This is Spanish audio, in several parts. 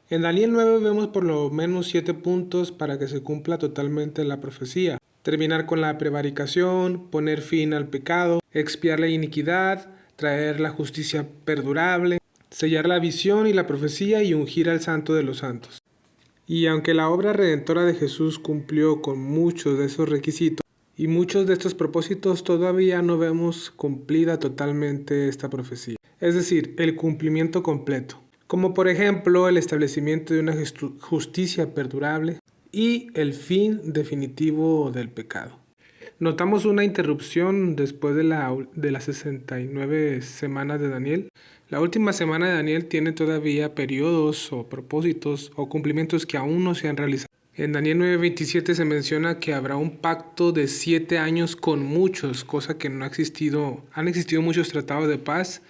En Daniel 9 vemos por lo menos 7 puntos para que se cumpla totalmente la profecía. Terminar con la prevaricación, poner fin al pecado, expiar la iniquidad, traer la justicia perdurable, sellar la visión y la profecía y ungir al santo de los santos. Y aunque la obra redentora de Jesús cumplió con muchos de esos requisitos y muchos de estos propósitos, todavía no vemos cumplida totalmente esta profecía. Es decir, el cumplimiento completo, como por ejemplo el establecimiento de una justicia perdurable y el fin definitivo del pecado. Notamos una interrupción después de las 69 semanas de Daniel. La última semana de Daniel tiene todavía periodos o propósitos o cumplimientos que aún no se han realizado. En Daniel 9:27 se menciona que habrá un pacto de 7 años con muchos, cosa que no ha existido. Han existido muchos tratados de paz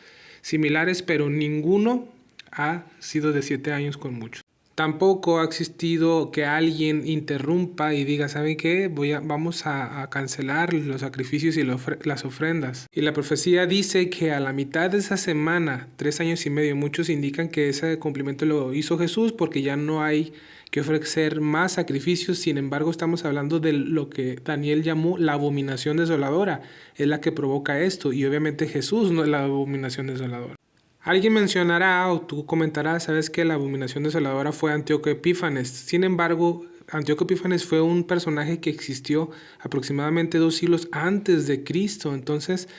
similares, pero ninguno ha sido de 7 años con muchos. Tampoco ha existido que alguien interrumpa y diga, ¿saben qué? Vamos a cancelar los sacrificios y las ofrendas. Y la profecía dice que a la mitad de esa semana, 3 años y medio, muchos indican que ese cumplimiento lo hizo Jesús porque ya no hay que ofrecer más sacrificios. Sin embargo, estamos hablando de lo que Daniel llamó la abominación desoladora. Es la que provoca esto y obviamente Jesús no es la abominación desoladora. Alguien mencionará o tú comentarás, sabes que la abominación desoladora fue Antíoco Epífanes. Sin embargo, Antíoco Epífanes fue un personaje que existió aproximadamente 2 siglos antes de Cristo. Entonces,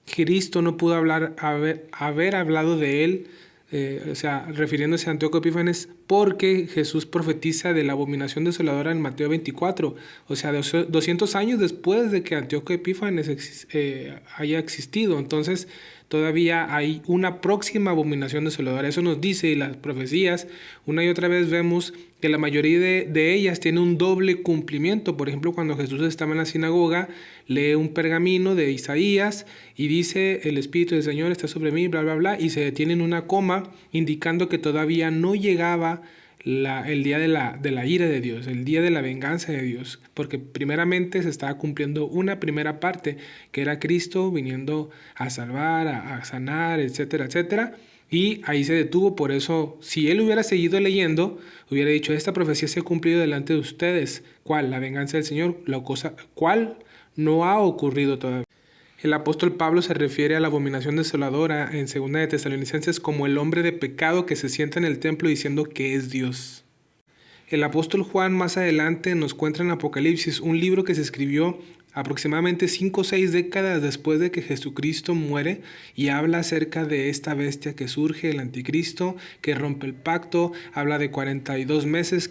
Cristo no pudo haber hablado de él, refiriéndose a Antíoco Epífanes, porque Jesús profetiza de la abominación desoladora en Mateo 24. O sea, 200 años después de que Antíoco Epífanes haya existido. Entonces, todavía hay una próxima abominación desoladora. Eso nos dice las profecías. Una y otra vez vemos que la mayoría de ellas tiene un doble cumplimiento. Por ejemplo, cuando Jesús estaba en la sinagoga, lee un pergamino de Isaías y dice, el Espíritu del Señor está sobre mí, bla, bla, bla, y se detiene en una coma, indicando que todavía no llegaba el día de la ira de Dios, el día de la venganza de Dios, porque primeramente se estaba cumpliendo una primera parte, que era Cristo viniendo a salvar, a sanar, etcétera, etcétera, y ahí se detuvo. Por eso, si él hubiera seguido leyendo, hubiera dicho, esta profecía se ha cumplido delante de ustedes. ¿Cuál? La venganza del Señor, ¿cuál no ha ocurrido todavía? El apóstol Pablo se refiere a la abominación desoladora en 2 de Tesalonicenses como el hombre de pecado que se sienta en el templo diciendo que es Dios. El apóstol Juan más adelante nos cuenta en Apocalipsis, un libro que se escribió aproximadamente 5 o 6 décadas después de que Jesucristo muere, y habla acerca de esta bestia que surge, el anticristo, que rompe el pacto. Habla de 42 meses,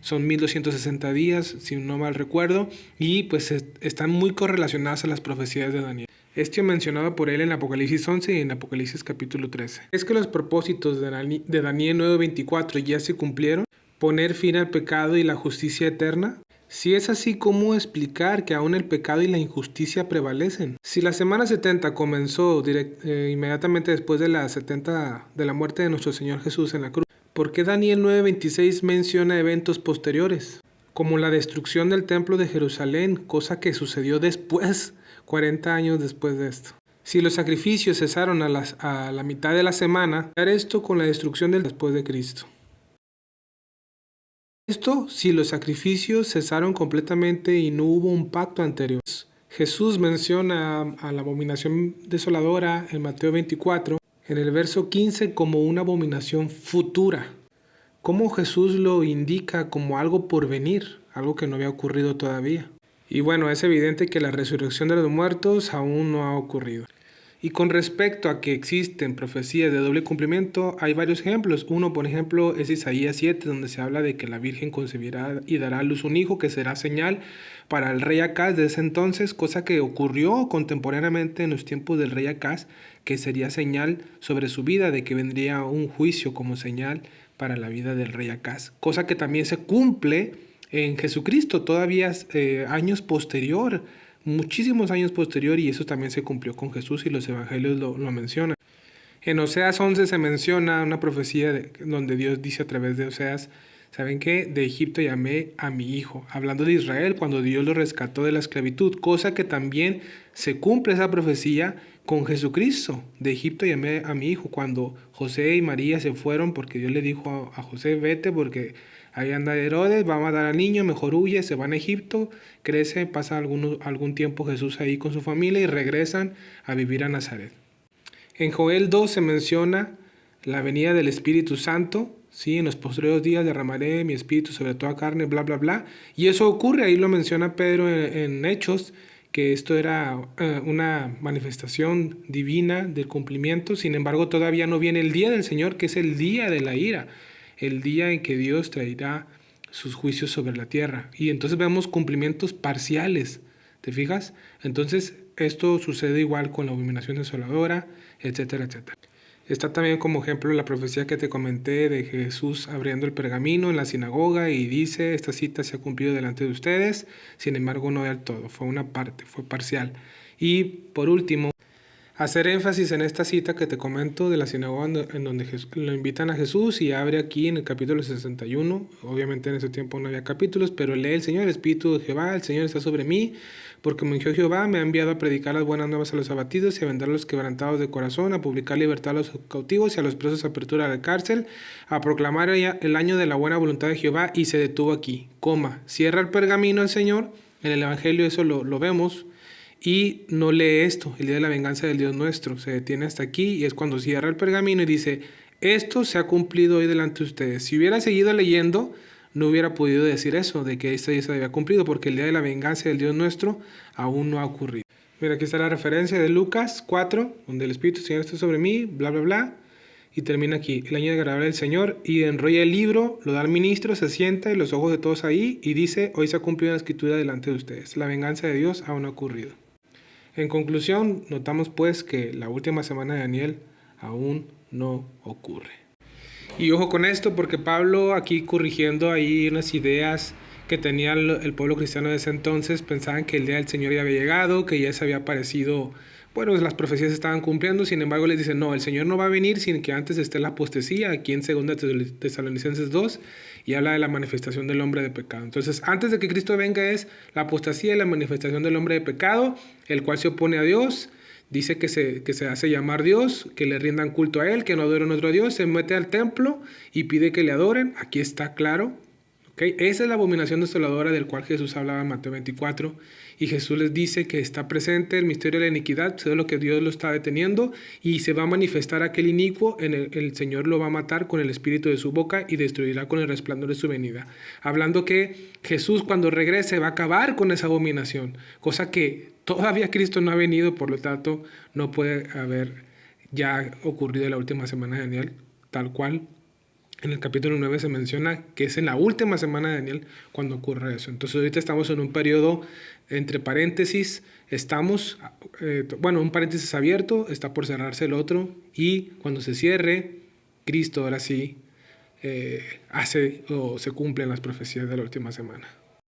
son 1260 días, si no mal recuerdo, y pues están muy correlacionadas a las profecías de Daniel. Esto mencionado por él en Apocalipsis 11 y en Apocalipsis capítulo 13. ¿Es que los propósitos de Daniel 9:24 ya se cumplieron? ¿Poner fin al pecado y la justicia eterna? Si es así, ¿cómo explicar que aún el pecado y la injusticia prevalecen? Si la semana 70 comenzó inmediatamente después de de la muerte de nuestro Señor Jesús en la cruz, ¿por qué Daniel 9:26 menciona eventos posteriores, como la destrucción del templo de Jerusalén, cosa que sucedió después, 40 años después de esto? Si los sacrificios cesaron a la mitad de la semana, ¿qué hará esto con la destrucción después de Cristo? Esto si los sacrificios cesaron completamente y no hubo un pacto anterior. Jesús menciona a la abominación desoladora en Mateo 24, en el verso 15, como una abominación futura. ¿Cómo Jesús lo indica como algo por venir, algo que no había ocurrido todavía? Y bueno, es evidente que la resurrección de los muertos aún no ha ocurrido. Y con respecto a que existen profecías de doble cumplimiento, hay varios ejemplos. Uno, por ejemplo, es Isaías 7, donde se habla de que la Virgen concebirá y dará a luz un hijo que será señal para el rey Acaz de ese entonces, cosa que ocurrió contemporáneamente en los tiempos del rey Acaz, que sería señal sobre su vida, de que vendría un juicio como señal para la vida del rey Acaz, cosa que también se cumple en Jesucristo, todavía años posterior, muchísimos años posterior, y eso también se cumplió con Jesús y los evangelios lo mencionan. En Oseas 11 se menciona una profecía donde Dios dice a través de Oseas, ¿Saben qué? De Egipto llamé a mi hijo. Hablando de Israel, cuando Dios lo rescató de la esclavitud, cosa que también se cumple esa profecía con Jesucristo. De Egipto llamé a mi hijo. Cuando José y María se fueron, porque Dios le dijo a José, vete porque ahí anda Herodes, va a matar al niño, mejor huye, se van a Egipto, crece, pasa algún tiempo Jesús ahí con su familia y regresan a vivir a Nazaret. En Joel 2 se menciona la venida del Espíritu Santo, ¿sí? En los posteriores días derramaré mi espíritu sobre toda carne, bla, bla, bla. Y eso ocurre, ahí lo menciona Pedro en Hechos, que esto era una manifestación divina del cumplimiento. Sin embargo, todavía no viene el día del Señor, que es el día de la ira, el día en que Dios traerá sus juicios sobre la tierra. Y entonces vemos cumplimientos parciales, ¿te fijas? Entonces, esto sucede igual con la abominación desoladora, etcétera, etcétera. Está también como ejemplo la profecía que te comenté de Jesús abriendo el pergamino en la sinagoga y dice, esta cita se ha cumplido delante de ustedes, sin embargo no del todo, fue una parte, fue parcial. Y por último, hacer énfasis en esta cita que te comento de la sinagoga en donde lo invitan a Jesús y abre aquí en el capítulo 61. Obviamente en ese tiempo no había capítulos, pero lee el Señor, el Espíritu de Jehová, el Señor está sobre mí, porque me ungió Jehová, me ha enviado a predicar las buenas nuevas a los abatidos y a vender a los quebrantados de corazón, a publicar libertad a los cautivos y a los presos apertura de la cárcel, a proclamar el año de la buena voluntad de Jehová. Y se detuvo aquí, cierra el pergamino el Señor, en el Evangelio eso lo vemos, y no lee esto, el día de la venganza del Dios nuestro. Se detiene hasta aquí y es cuando cierra el pergamino y dice, esto se ha cumplido hoy delante de ustedes. Si hubiera seguido leyendo, no hubiera podido decir eso, de que esto ya se había cumplido, porque el día de la venganza del Dios nuestro aún no ha ocurrido. Mira, aquí está la referencia de Lucas 4, donde el Espíritu del Señor está sobre mí, bla, bla, bla. Y termina aquí, el año de agradable del Señor, y enrolla el libro, lo da al ministro, se sienta y los ojos de todos ahí, y dice, hoy se ha cumplido la escritura delante de ustedes. La venganza de Dios aún no ha ocurrido. En conclusión, notamos pues que la última semana de Daniel aún no ocurre. Y ojo con esto, porque Pablo aquí corrigiendo ahí unas ideas que tenía el pueblo cristiano de ese entonces, pensaban que el día del Señor ya había llegado, que ya se había aparecido, bueno, las profecías se estaban cumpliendo. Sin embargo les dicen, no, el Señor no va a venir sin que antes esté la apostasía, aquí en 2 Tesalonicenses 2, y habla de la manifestación del hombre de pecado. Entonces, antes de que Cristo venga es la apostasía y la manifestación del hombre de pecado, el cual se opone a Dios, dice que se hace llamar Dios, que le rindan culto a Él, que no adoren a otro Dios, se mete al templo y pide que le adoren. Aquí está claro. ¿Okay? Esa es la abominación desoladora del cual Jesús hablaba en Mateo 24. Y Jesús les dice que está presente el misterio de la iniquidad, todo lo que Dios lo está deteniendo, y se va a manifestar aquel inicuo, el Señor lo va a matar con el espíritu de su boca y destruirá con el resplandor de su venida. Hablando que Jesús cuando regrese va a acabar con esa abominación, cosa que todavía Cristo no ha venido, por lo tanto no puede haber ya ocurrido la última semana de Daniel, tal cual. En el capítulo 9 se menciona que es en la última semana de Daniel cuando ocurre eso. Entonces ahorita estamos en un periodo entre paréntesis, un paréntesis abierto, está por cerrarse el otro, y cuando se cierre, Cristo ahora sí hace o se cumplen las profecías de la última semana.